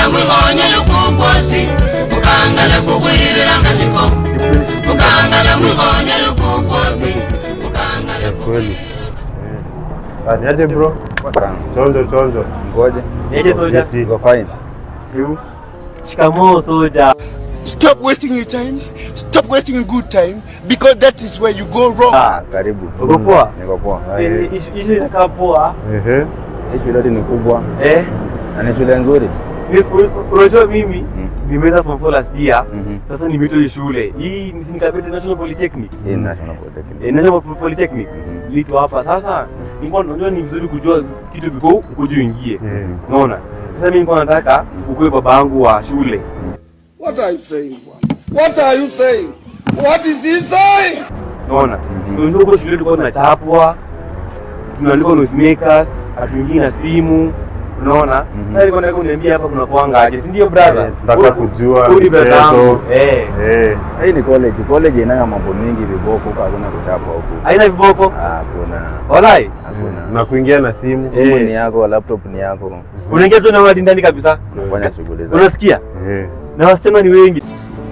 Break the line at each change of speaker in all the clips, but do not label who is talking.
mukangala mwihonye yukukwasi mukangala kukwirira ngashiko mukangala mwihonye yukukwasi mukangala
kweli. Aje bro? Chonjo.
Ngoje.
Yeje soja.
Go fine.
You. Shikamoo soja.
Stop wasting your time. Stop wasting your good time because that is where you go wrong.
Karibu.
Uko poa?
Niko poa.
Ishu inakaa poa.
Ishu yote ni kubwa. Na ni shule nzuri.
Unajua mimi nimeweza form 4 last year. Sasa nimeitoa shule. Hii ni Singapore National Polytechnic. National Polytechnic. Lito hapa sasa. Nilikuwa najua ni vizuri kujua kitu before ukuje uingie. Unaona? Sasa mimi nilikuwa nataka ukue baba yangu wa shule.
What are you saying? What are you saying? What is he saying?
Unaona? Ndio kwa shule tulikuwa tunachapwa. Tunaandika noisemakers, atuingie na simu. Unaona? Sasa nilikuwa nataka uniambie hapa kuna kuanga aje. Si ndio brother?
Nataka kujua
mchezo.
Hii ni college. College ina mambo mengi viboko, hakuna kuchapwa huko.
Haina viboko?
Hakuna.
Walai?
Hakuna.
Na kuingia na simu.
Simu ni yako, laptop ni yako.
Unaingia tu na wadi ndani kabisa.
Unafanya shughuli zako.
Unasikia? Na wasichana ni wengi.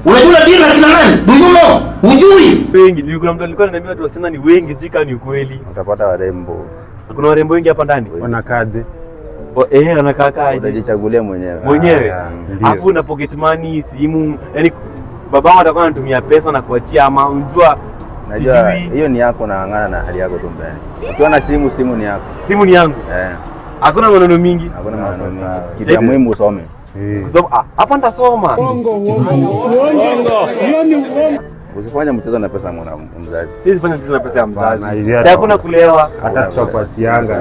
unajua dira kina nani do you know ujui
wengi ni kuna mtu alikuwa ananiambia watu wasichana ni wengi sijui kama ni ukweli.
Utapata warembo.
Kuna warembo wengi hapa ndani.
Wanakaje?
Wanakaaje?
Utajichagulia mwenyewe.
Afu na pocket money, simu, yani baba atakuwa anatumia pesa na kuachia ama unjua
najua hiyo ni yako na ngana na hali yako tu mbele. Ukiwa na simu ni yako.
Simu ni yangu. Hakuna maneno mingi.
Hakuna maneno mingi. Kitu ya muhimu usome.
Kwa sababu hapa nitasoma.
Uongo.
Usifanye mchezo na pesa ya mzazi.
Siwezi fanya mchezo na pesa ya mzazi. Hakuna kulewa.
Hata tutakuatianga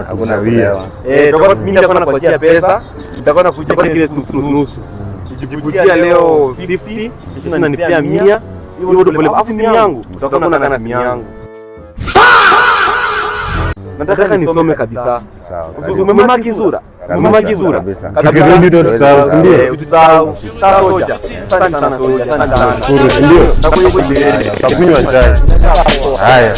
hakuna kulewa.
Tutakuwa mimi nitakuwa nakuachia pesa, nitakuwa nakuja kile nusu. Nikijibutia leo 50, kisha nanipea 100. Hiyo ndio pole. Afu simu yangu, utakuwa na simu yangu. Nataka nisome kabisa.
Sawa.
Umemaki sura.
Kabisa ndio tutasahau.
Usisahau. Soja. Asante sana soja. Asante sana.
Ndio. Tutakunywa chai. Haya.